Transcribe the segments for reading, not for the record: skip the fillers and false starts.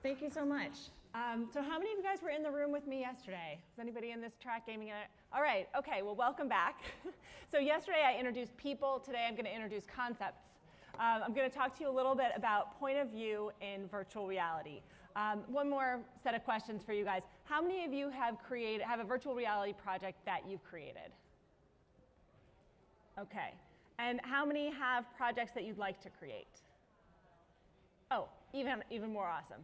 Thank you so much. So how many of you guys were in the room with me yesterday? Was anybody in this track gaming? All right, okay, well, welcome back. So yesterday I introduced people. Today I'm going to introduce concepts. I'm going to talk to you a little bit about point of view in virtual reality. One more set of questions for you guys. How many of you have a virtual reality project that you've created? Okay. And how many have projects that you'd like to create? Oh, even more awesome.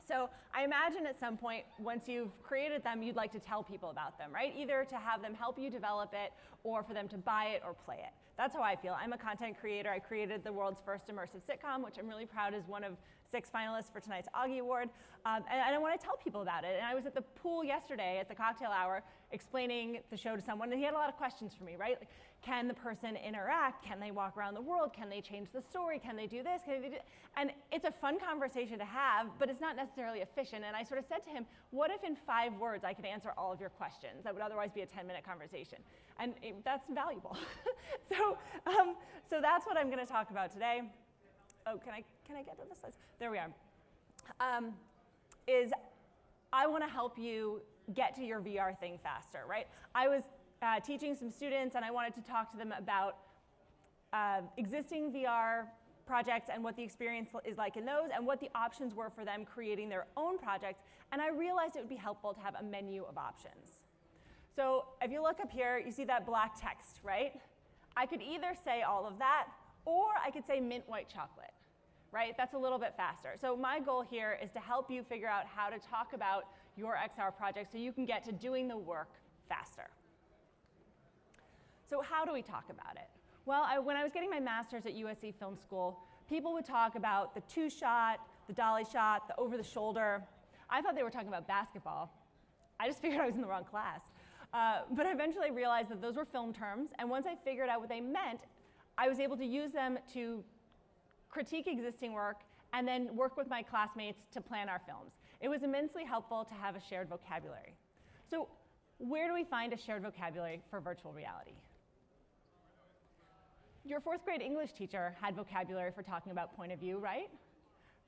So I imagine at some point, once you've created them, you'd like to tell people about them, right? Either to have them help you develop it, or for them to buy it or play it. That's how I feel. I'm a content creator. I created the world's first immersive sitcom, which I'm really proud is one of 6 finalists for tonight's Augie Award. And I want to tell people about it. And I was at the pool yesterday at the cocktail hour explaining the show to someone, and he had a lot of questions for me, right? Like, can the person interact? Can they walk around the world? Can they change the story? Can they do this? Can they do? And it's a fun conversation to have, but it's not necessarily efficient. And I sort of said to him, what if in 5 words I could answer all of your questions? That would otherwise be a 10-minute conversation. And that's valuable. So that's what I'm going to talk about today. Oh, can I get to the slides? There we are. I want to help you get to your VR thing faster, right? I was teaching some students, and I wanted to talk to them about existing VR projects and what the experience is like in those, and what the options were for them creating their own projects. And I realized it would be helpful to have a menu of options. So if you look up here, you see that black text, right? I could either say all of that, or I could say mint white chocolate, right? That's a little bit faster. So my goal here is to help you figure out how to talk about your XR project so you can get to doing the work faster. So how do we talk about it? Well, when I was getting my master's at USC Film School, people would talk about the 2-shot, the dolly shot, the over-the-shoulder. I thought they were talking about basketball. I just figured I was in the wrong class. But I eventually realized that those were film terms, and once I figured out what they meant, I was able to use them to critique existing work and then work with my classmates to plan our films. It was immensely helpful to have a shared vocabulary. So where do we find a shared vocabulary for virtual reality? Your 4th grade English teacher had vocabulary for talking about point of view, right?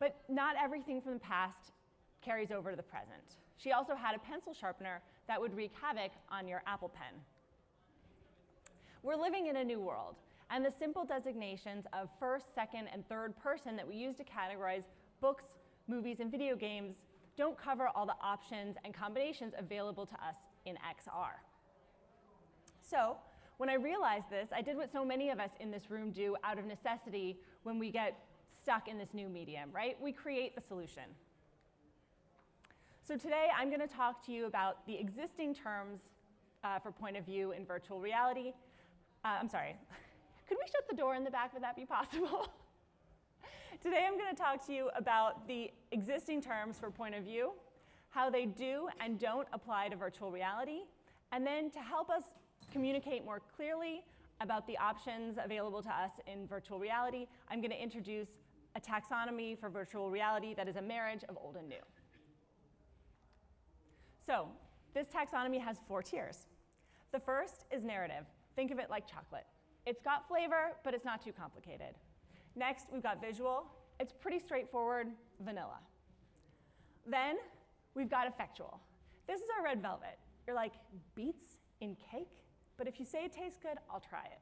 But not everything from the past carries over to the present. She also had a pencil sharpener that would wreak havoc on your Apple Pen. We're living in a new world, and the simple designations of first, second, and third person that we use to categorize books, movies, and video games don't cover all the options and combinations available to us in XR. So when I realized this, I did what so many of us in this room do out of necessity when we get stuck in this new medium, right? We create the solution. So today I'm going to talk to you about the existing terms for point of view in virtual reality. I'm sorry. Could we shut the door in the back? Would that be possible? Today I'm going to talk to you about the existing terms for point of view, how they do and don't apply to virtual reality, and then to help us communicate more clearly about the options available to us in virtual reality, I'm going to introduce a taxonomy for virtual reality that is a marriage of old and new. So this taxonomy has 4 tiers. The first is narrative. Think of it like chocolate. It's got flavor, but it's not too complicated. Next, we've got visual. It's pretty straightforward, vanilla. Then we've got effectual. This is our red velvet. You're like, beets in cake? But if you say it tastes good, I'll try it.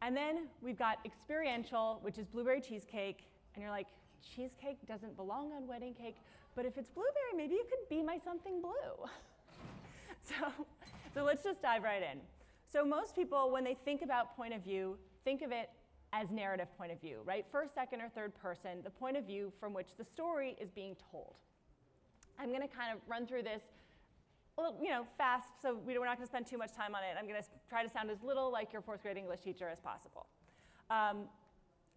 And then we've got experiential, which is blueberry cheesecake. And you're like, cheesecake doesn't belong on wedding cake, but if it's blueberry, maybe you could be my something blue. So let's just dive right in. So most people, when they think about point of view, think of it as narrative point of view, right? First, second, or third person, the point of view from which the story is being told. I'm going to kind of run through this a little, fast, so we're not going to spend too much time on it. I'm going to try to sound as little like your 4th grade English teacher as possible.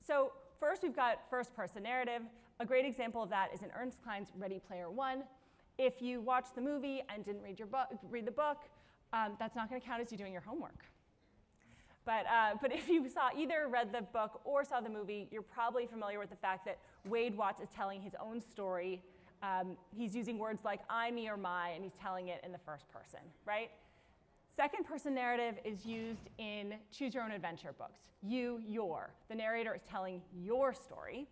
So first, we've got first-person narrative. A great example of that is in Ernest Cline's Ready Player One. If you watched the movie and didn't read the book, that's not going to count as you doing your homework. But if you either read the book or saw the movie, you're probably familiar with the fact that Wade Watts is telling his own story. He's using words like I, me, or my, and he's telling it in the first person, right? Second person narrative is used in choose your own adventure books. You, your. The narrator is telling your story.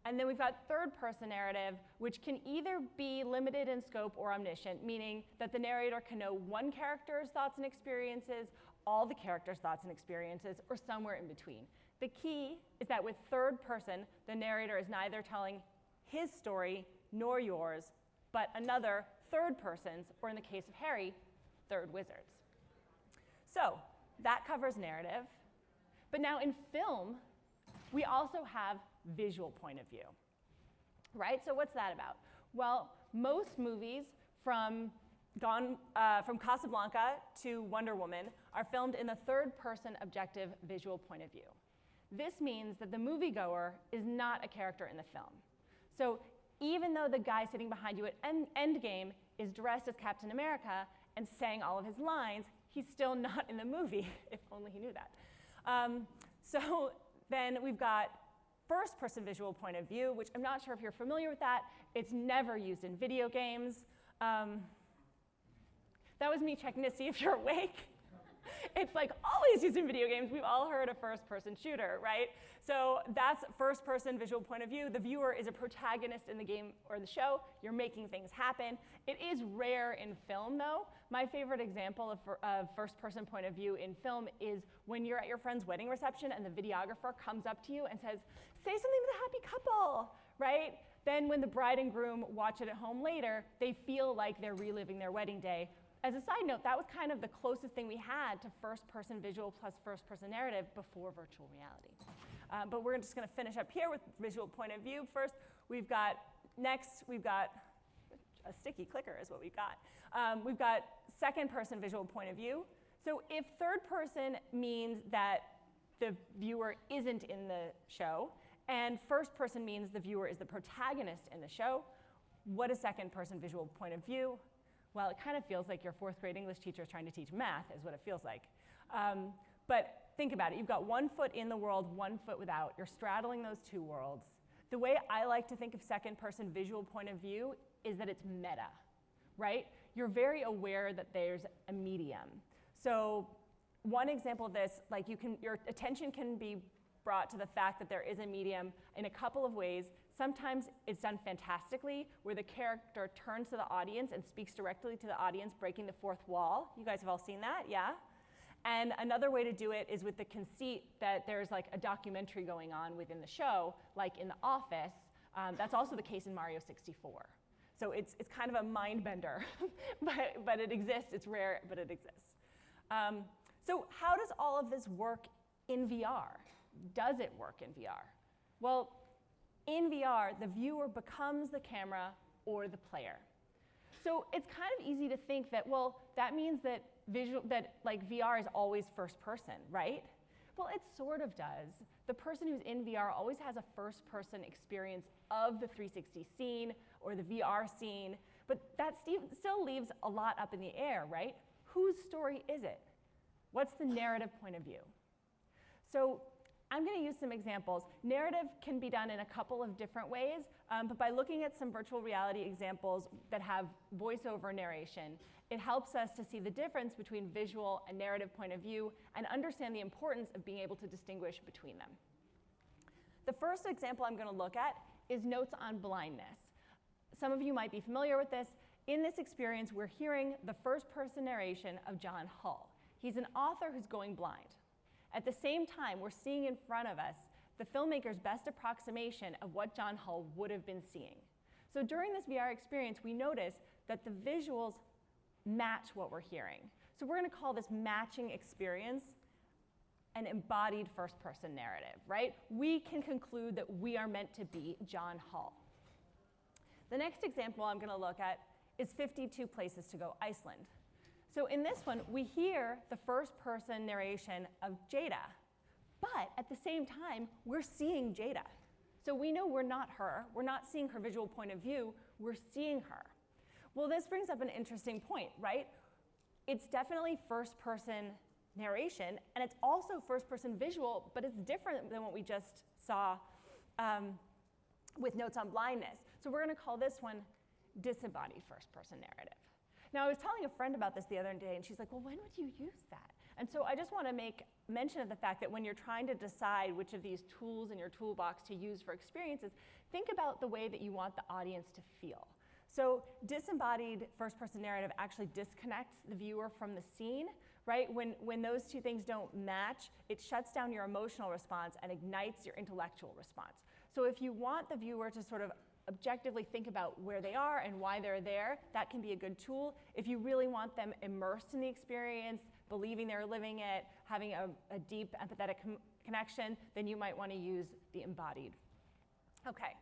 And then we've got third-person narrative, which can either be limited in scope or omniscient, meaning that the narrator can know one character's thoughts and experiences, all the characters' thoughts and experiences, or somewhere in between. The key is that with third person, the narrator is neither telling his story nor yours, but another third person's, or in the case of Harry, third wizard's. So that covers narrative. But now in film, we also have visual point of view, right? So what's that about? Well, most movies from Casablanca to Wonder Woman are filmed in the third-person objective visual point of view. This means that the moviegoer is not a character in the film. So even though the guy sitting behind you at Endgame is dressed as Captain America and saying all of his lines, he's still not in the movie, if only he knew that. So then we've got first-person visual point of view, which I'm not sure if you're familiar with that. It's never used in video games. That was me checking to see if you're awake. It's like always used in video games. We've all heard a first-person shooter, right? So that's first-person visual point of view. The viewer is a protagonist in the game or the show. You're making things happen. It is rare in film, though. My favorite example of first-person point of view in film is when you're at your friend's wedding reception and the videographer comes up to you and says, "Say something to the happy couple," right? Then when the bride and groom watch it at home later, they feel like they're reliving their wedding day. As a side note, that was kind of the closest thing we had to first-person visual plus first-person narrative before virtual reality. But we're just going to finish up here with visual point of view. First, we've got a sticky clicker is what we've got second-person visual point of view. So if third person means that the viewer isn't in the show, and first person means the viewer is the protagonist in the show, what is second-person visual point of view? Well, it kind of feels like your fourth grade English teacher is trying to teach math, is what it feels like. But think about it. You've got one foot in the world, one foot without. You're straddling those two worlds. The way I like to think of second-person visual point of view is that it's meta, right? You're very aware that there's a medium. So one example of this, like your attention can be brought to the fact that there is a medium in a couple of ways. Sometimes it's done fantastically, where the character turns to the audience and speaks directly to the audience, breaking the fourth wall. You guys have all seen that, yeah? And another way to do it is with the conceit that there's like a documentary going on within the show, like in The Office. That's also the case in Mario 64. So it's kind of a mind bender, but it exists. It's rare, but it exists. So how does all of this work in VR? Does it work in VR? Well, in VR, the viewer becomes the camera or the player. So it's kind of easy to think that, well, that means that VR is always first person, right? Well, it sort of does. The person who's in VR always has a first person experience of the 360 scene or the VR scene, but that still leaves a lot up in the air, right? Whose story is it? What's the narrative point of view? So I'm going to use some examples. Narrative can be done in a couple of different ways, but by looking at some virtual reality examples that have voiceover narration, it helps us to see the difference between visual and narrative point of view and understand the importance of being able to distinguish between them. The first example I'm going to look at is notes on blindness. Some of you might be familiar with this. In this experience, we're hearing the first-person narration of John Hull. He's an author who's going blind. At the same time, we're seeing in front of us the filmmaker's best approximation of what John Hull would have been seeing. So during this VR experience, we notice that the visuals match what we're hearing. So we're going to call this matching experience an embodied first-person narrative, right? We can conclude that we are meant to be John Hull. The next example I'm going to look at is 52 Places to Go, Iceland. So in this one, we hear the first-person narration of Jada, but at the same time, we're seeing Jada. So we know we're not her. We're not seeing her visual point of view. We're seeing her. Well, this brings up an interesting point, right? It's definitely first-person narration, and it's also first-person visual, but it's different than what we just saw with notes on blindness. So we're going to call this one disembodied first-person narrative. Now, I was telling a friend about this the other day, and she's like, well, when would you use that? And so I just want to make mention of the fact that when you're trying to decide which of these tools in your toolbox to use for experiences, think about the way that you want the audience to feel. So disembodied first-person narrative actually disconnects the viewer from the scene, right? When those two things don't match, it shuts down your emotional response and ignites your intellectual response. So if you want the viewer to sort of objectively think about where they are and why they're there, that can be a good tool. If you really want them immersed in the experience, believing they're living it, having a deep empathetic connection, then you might want to use the embodied. Okay,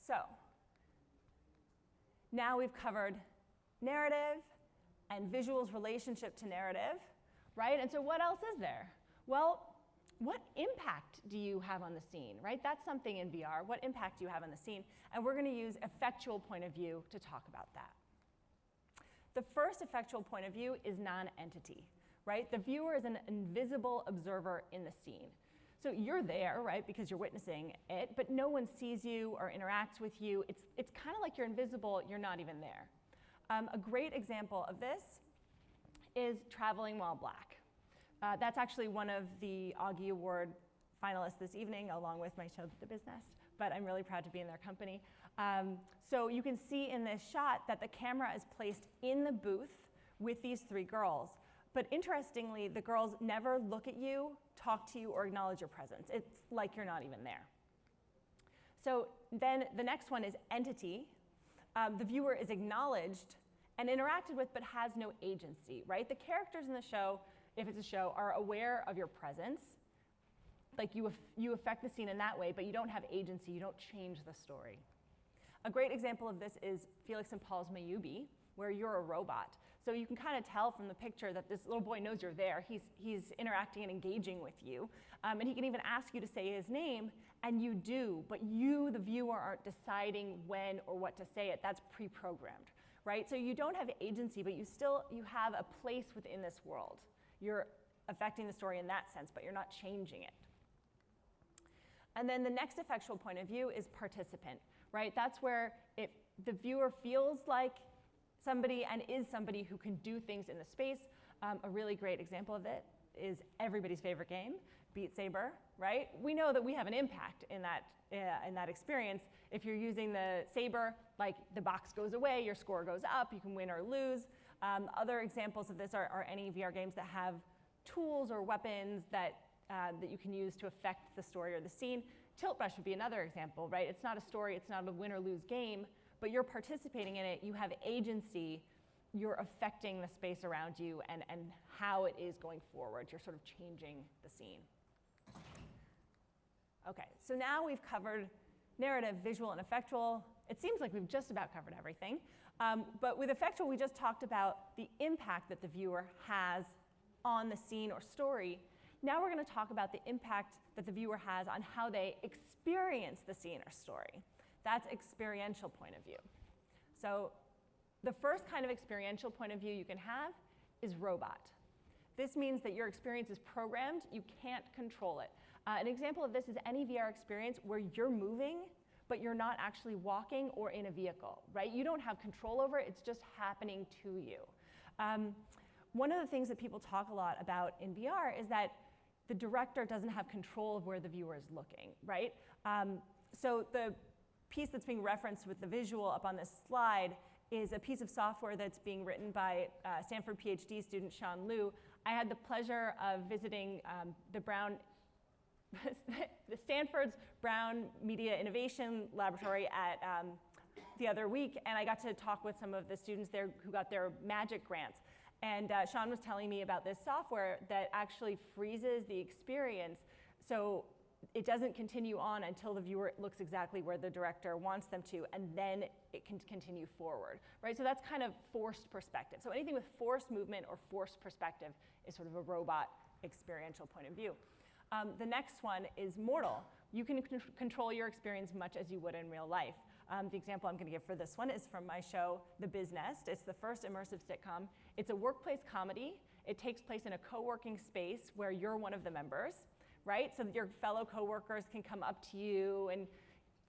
so now we've covered narrative and visual's relationship to narrative, right? And so what else is there? Well, what impact do you have on the scene, right? That's something in VR. What impact do you have on the scene? And we're going to use effectual point of view to talk about that. The first effectual point of view is non-entity, right? The viewer is an invisible observer in the scene. So you're there, right, because you're witnessing it, but no one sees you or interacts with you. It's kind of like you're invisible, you're not even there. A great example of this is Traveling While Black. That's actually one of the Augie Award finalists this evening, along with my show, The Business, but I'm really proud to be in their company. So you can see in this shot that the camera is placed in the booth with these three girls. But interestingly, the girls never look at you, talk to you, or acknowledge your presence. It's like you're not even there. So then the next one is entity. The viewer is acknowledged and interacted with, but has no agency, right? The characters in the show, if it's a show, are aware of your presence. Like you affect the scene in that way, but you don't have agency, you don't change the story. A great example of this is Felix and Paul's Mayubi, where you're a robot. So you can kind of tell from the picture that this little boy knows you're there. He's interacting and engaging with you. And he can even ask you to say his name, and you do, but you, the viewer, aren't deciding when or what to say it. That's pre-programmed, right? So you don't have agency, but you have a place within this world. You're affecting the story in that sense, but you're not changing it. And then the next effectual point of view is participant, right? That's where the viewer feels like somebody and is somebody who can do things in the space. A really great example of it is everybody's favorite game, Beat Saber, right? We know that we have an impact in that experience. If you're using the saber, like the box goes away, your score goes up, you can win or lose. Other examples of this are any VR games that have tools or weapons that you can use to affect the story or the scene. Tilt Brush would be another example, right? It's not a story, it's not a win or lose game, but you're participating in it, you have agency, you're affecting the space around you and how it is going forward. You're sort of changing the scene. Okay, so now we've covered narrative, visual, and effectual. It seems like we've just about covered everything. But with effectual, we just talked about the impact that the viewer has on the scene or story. Now we're going to talk about the impact that the viewer has on how they experience the scene or story. That's experiential point of view. So the first kind of experiential point of view you can have is robot. This means that your experience is programmed, you can't control it. An example of this is any VR experience where you're moving, but you're not actually walking or in a vehicle, right? You don't have control over it, it's just happening to you. One of the things that people talk a lot about in VR is that the director doesn't have control of where the viewer is looking, right? So the piece that's being referenced with the visual up on this slide is a piece of software that's being written by Stanford PhD student Sean Liu. I had the pleasure of visiting the Stanford's Brown Media Innovation Laboratory at the other week, and I got to talk with some of the students there who got their Magic grants. And Sean was telling me about this software that actually freezes the experience so it doesn't continue on until the viewer looks exactly where the director wants them to, and then it can continue forward, right? So that's kind of forced perspective. So anything with forced movement or forced perspective is sort of a robot experiential point of view. The next one is mortal. You can control your experience much as you would in real life. The example I'm going to give for this one is from my show, The Business. It's the first immersive sitcom. It's a workplace comedy. It takes place in a co-working space where you're one of the members, right? So that your fellow coworkers can come up to you and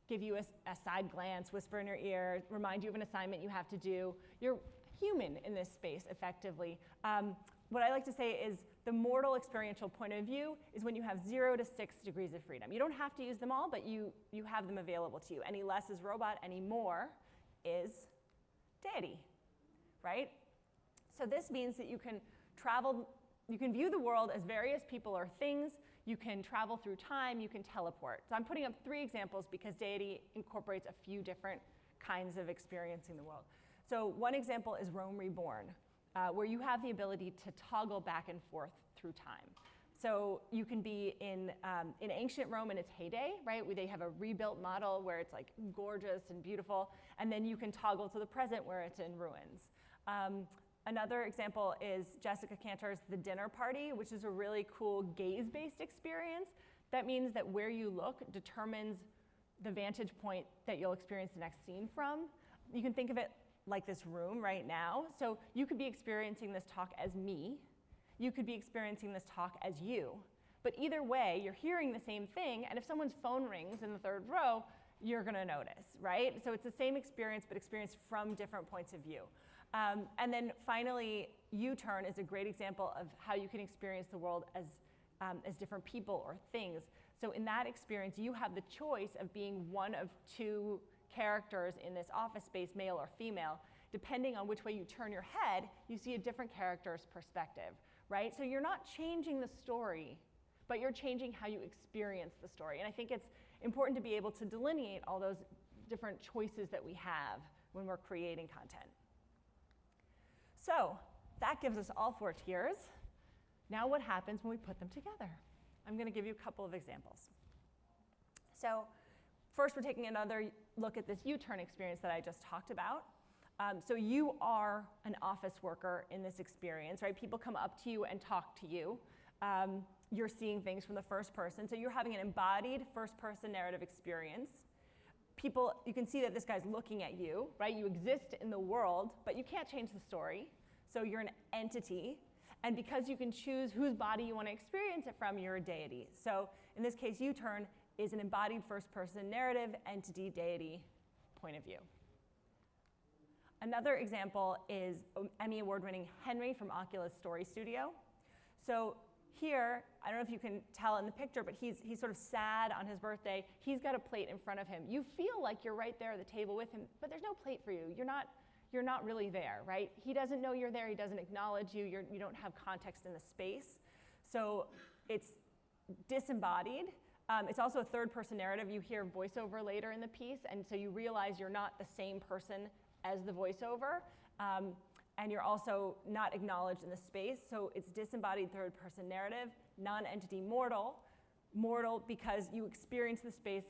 give you a side glance, whisper in your ear, remind you of an assignment you have to do. You're human in this space, effectively. what I like to say is the mortal experiential point of view is when you have 0 to 6 degrees of freedom. You don't have to use them all, but you have them available to you. Any less is robot, any more is deity, right? So this means that you can travel, you can view the world as various people or things, you can travel through time, you can teleport. So I'm putting up 3 examples because deity incorporates a few different kinds of experiencing the world. So one example is Rome Reborn, where you have the ability to toggle back and forth through time. So you can be in ancient Rome in its heyday, right, where they have a rebuilt model where it's like gorgeous and beautiful, and then you can toggle to the present where it's in ruins. Another example is Jessica Cantor's The Dinner Party, which is a really cool gaze-based experience. That means that where you look determines the vantage point that you'll experience the next scene from. You can think of it like this room right now. So you could be experiencing this talk as me. You could be experiencing this talk as you. But either way, you're hearing the same thing, and if someone's phone rings in the 3rd row, you're gonna notice, right? So it's the same experience, but experienced from different points of view. And then finally, U-turn is a great example of how you can experience the world as different people or things. So in that experience, you have the choice of being one of 2 characters in this office space, male or female. Depending on which way you turn your head, you see a different character's perspective, right? So you're not changing the story, but you're changing how you experience the story. And I think it's important to be able to delineate all those different choices that we have when we're creating content. So that gives us all 4 tiers. Now what happens when we put them together? I'm going to give you a couple of examples. So first, we're taking another look at this U-turn experience that I just talked about. So you are an office worker in this experience, right? People come up to you and talk to you. You're seeing things from the first person. So you're having an embodied first-person narrative experience. People, you can see that this guy's looking at you, right? You exist in the world, but you can't change the story. So you're an entity. And because you can choose whose body you want to experience it from, you're a deity. So in this case, U-turn is an embodied first-person narrative, entity, deity point of view. Another example is Emmy Award-winning Henry from Oculus Story Studio. So here, I don't know if you can tell in the picture, but he's sort of sad on his birthday. He's got a plate in front of him. You feel like you're right there at the table with him, but there's no plate for you. You're not really there, right? He doesn't know you're there. He doesn't acknowledge you. You don't have context in the space. So it's disembodied. It's also a 3rd-person narrative. You hear voiceover later in the piece, and so you realize you're not the same person as the voiceover, and you're also not acknowledged in the space. So it's disembodied 3rd-person narrative, non-entity mortal because you experience the space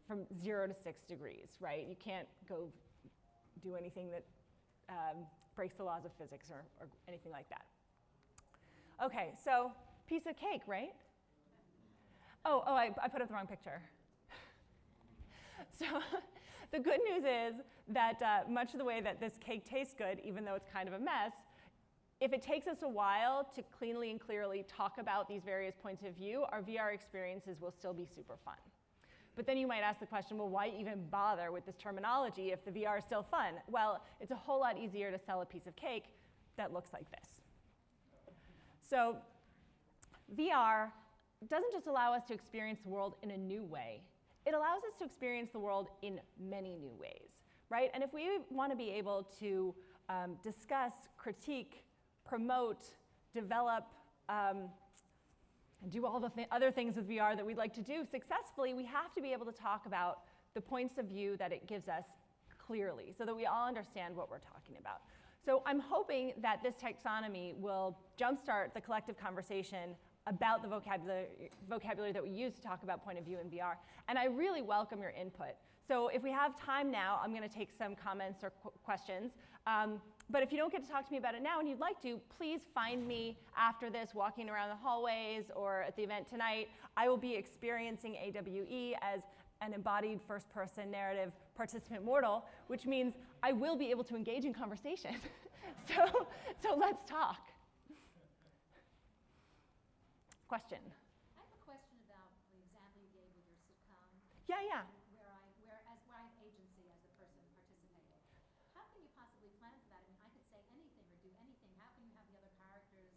from 0 to 6 degrees, right? You can't go do anything that breaks the laws of physics or anything like that. Okay, so piece of cake, right? Oh, I put up the wrong picture. So the good news is that much of the way that this cake tastes good, even though it's kind of a mess, if it takes us a while to cleanly and clearly talk about these various points of view, our VR experiences will still be super fun. But then you might ask the question, well, why even bother with this terminology if the VR is still fun? Well, it's a whole lot easier to sell a piece of cake that looks like this. So VR doesn't just allow us to experience the world in a new way. It allows us to experience the world in many new ways, right? And if we want to be able to discuss, critique, promote, develop, and do all the other things with VR that we'd like to do successfully, we have to be able to talk about the points of view that it gives us clearly so that we all understand what we're talking about. So I'm hoping that this taxonomy will jumpstart the collective conversation about the vocabulary that we use to talk about point of view in VR. And I really welcome your input. So if we have time now, I'm going to take some comments or questions. But if you don't get to talk to me about it now and you'd like to, please find me after this walking around the hallways or at the event tonight. I will be experiencing AWE as an embodied first-person narrative participant mortal, which means I will be able to engage in conversation. So let's talk. Question? I have a question about the example you gave with your sitcom. Yeah. Where I have agency as the person participating. How can you possibly plan for that? I mean, I could say anything or do anything. How can you have the other characters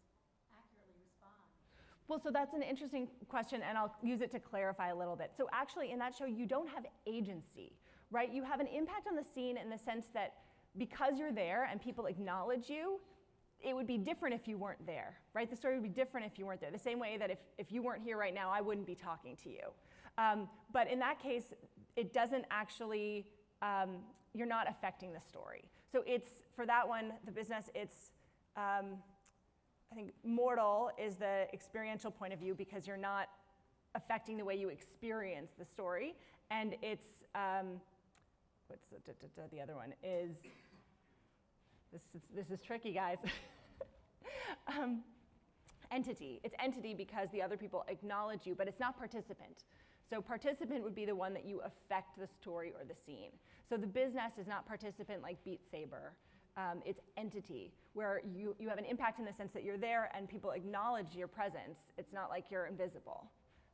Well, so that's an interesting question, and I'll use it to clarify a little bit. So actually, in that show, you don't have agency, right? You have an impact on the scene in the sense that because you're there and people acknowledge you, it would be different if you weren't there, right? The story would be different if you weren't there. The same way that if you weren't here right now, I wouldn't be talking to you. But in that case, it doesn't actually, you're not affecting the story. So it's, for that one, the business, it's, I think mortal is the experiential point of view because you're not affecting the way you experience the story. And it's, what's the other one is, this is tricky, guys. Entity. It's entity because the other people acknowledge you, but it's not participant. So participant would be the one that you affect the story or the scene. So the business is not participant like Beat Saber. It's entity, where you have an impact in the sense that you're there and people acknowledge your presence. It's not like you're invisible.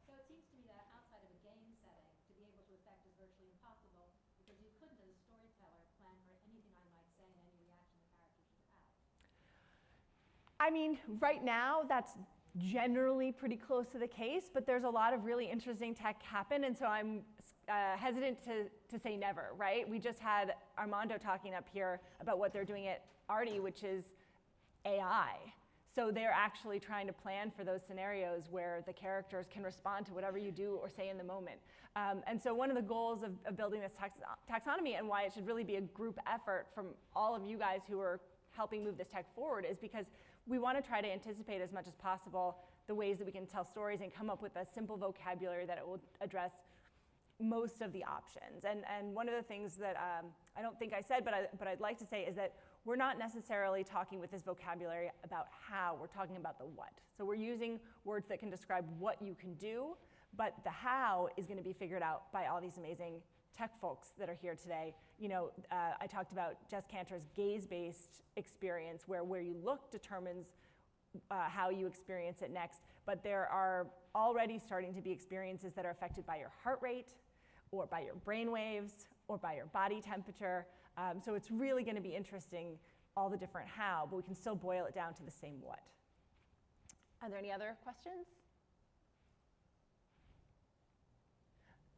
So it seems to me that outside of a game setting, to be able to affect is virtually impossible because you couldn't, as a storyteller, plan for anything I might say and any reaction the characters should have. I mean, right now, that's generally pretty close to the case, but there's a lot of really interesting tech happen, and so I'm hesitant to say never, right? We just had Armando talking up here about what they're doing at Artie, which is AI. So they're actually trying to plan for those scenarios where the characters can respond to whatever you do or say in the moment. And so one of the goals of building this taxonomy and why it should really be a group effort from all of you guys who are helping move this tech forward is because we want to try to anticipate as much as possible the ways that we can tell stories and come up with a simple vocabulary that it will address most of the options. And one of the things that I don't think I said, but I'd like to say is that we're not necessarily talking with this vocabulary about how, we're talking about the what. So we're using words that can describe what you can do, but the how is going to be figured out by all these amazing tech folks that are here today. You know, I talked about Jess Cantor's gaze-based experience where you look determines how you experience it next, but there are already starting to be experiences that are affected by your heart rate or by your brain waves or by your body temperature. So it's really going to be interesting, all the different how, but we can still boil it down to the same what. Are there any other questions?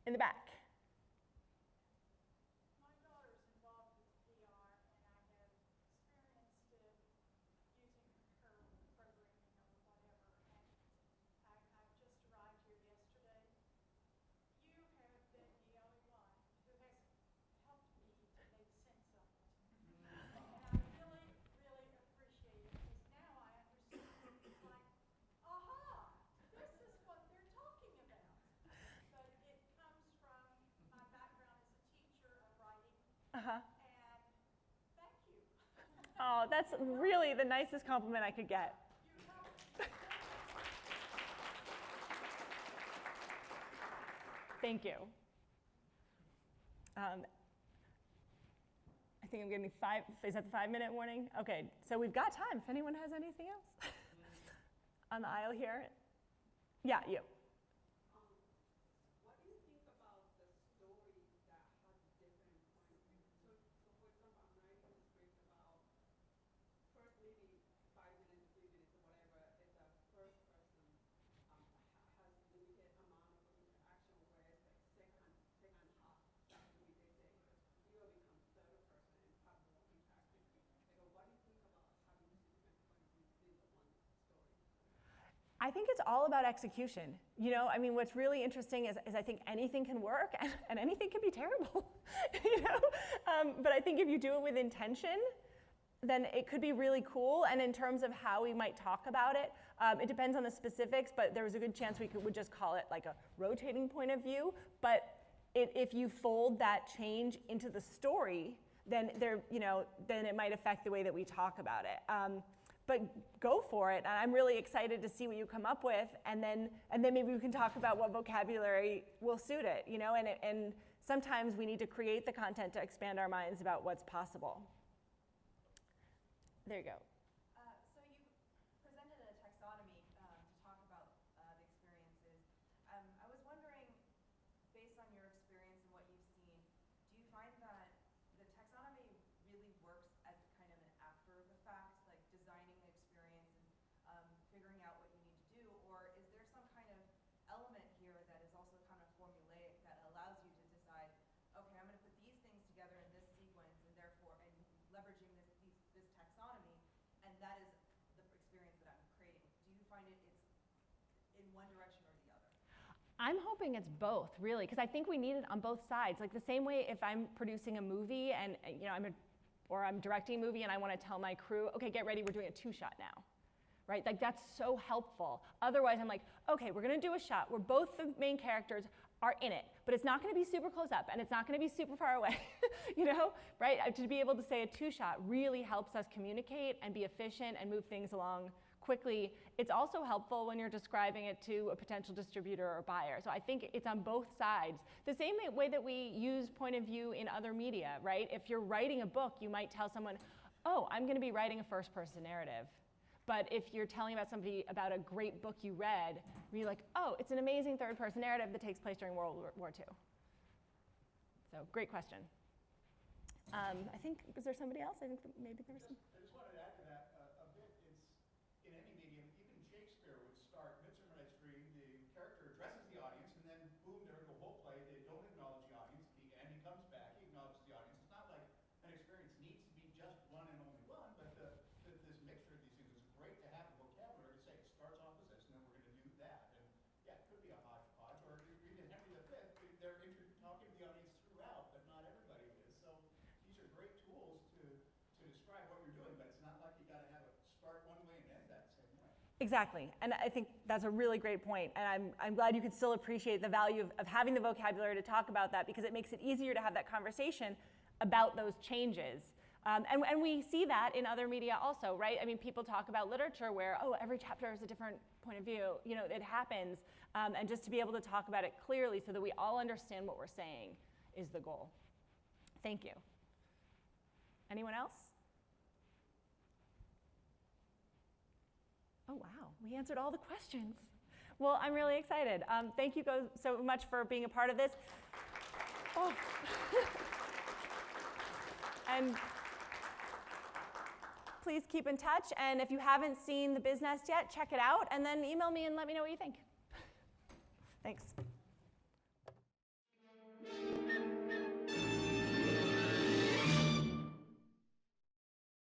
In the back. Uh-huh. And thank you. Oh, that's really the nicest compliment I could get. Thank you. I think I'm getting is that the 5-minute warning? Okay, so we've got time if anyone has anything else. On the aisle here. Yeah, you. I think it's all about execution. You know, I mean, what's really interesting is I think anything can work and anything can be terrible, you know? But I think if you do it with intention, then it could be really cool. And in terms of how we might talk about it, it depends on the specifics, but there was a good chance we would just call it like a rotating point of view. But if you fold that change into the story, then then it might affect the way that we talk about it. But go for it, and I'm really excited to see what you come up with, and then maybe we can talk about what vocabulary will suit it, you know. And sometimes we need to create the content to expand our minds about what's possible. There you go. So you presented a taxonomy to talk about the experiences. I was wondering, based on your experience and what you've seen, do you find that the taxonomy really works as kind of an after the fact, like designing the experience and figuring out what you need to do, or is I'm hoping it's both, really, because I think we need it on both sides. Like the same way if I'm producing a movie and or I'm directing a movie and I want to tell my crew, okay, get ready, we're doing a 2-shot now, right? Like that's so helpful. Otherwise, I'm like, okay, we're going to do a shot where both the main characters are in it, but it's not going to be super close up and it's not going to be super far away, right? To be able to say a 2-shot really helps us communicate and be efficient and move things along quickly. It's also helpful when you're describing it to a potential distributor or buyer. So I think it's on both sides. The same way that we use point of view in other media, right? If you're writing a book, you might tell someone, oh, I'm going to be writing a first-person narrative. But if you're telling somebody about a great book you read, you're like, oh, it's an amazing third-person narrative that takes place during World War II. So great question. I think, was there somebody else? I think that maybe there was some. I just wanted to add to that a bit. It's in any medium, even Shakespeare would start Midsummer Night's Dream, the character addresses the audience, and then boom, during the whole play, they don't acknowledge the audience. At the end, he comes back, he acknowledges the audience. It's not like an experience needs to be just one and only one, but this mixture of these things is great to have a vocabulary to say it starts off as this, and then we're going to do that. And yeah, it could be a hodgepodge, or even Henry V, they're talking to the audience throughout, but not everybody is. So these are great tools to describe what you're doing, but it's not like you got to have it start one way and end that same way. Exactly, and I think that's a really great point, and I'm glad you could still appreciate the value of having the vocabulary to talk about that, because it makes it easier to have that conversation about those changes. And we see that in other media also, right? I mean, people talk about literature where, oh, every chapter is a different point of view. It happens, and just to be able to talk about it clearly so that we all understand what we're saying is the goal. Thank you. Anyone else? Oh, wow, we answered all the questions. Well, I'm really excited. Thank you so much for being a part of this. Oh. And please keep in touch. And if you haven't seen the Biz Nest yet, check it out. And then email me and let me know what you think. Thanks.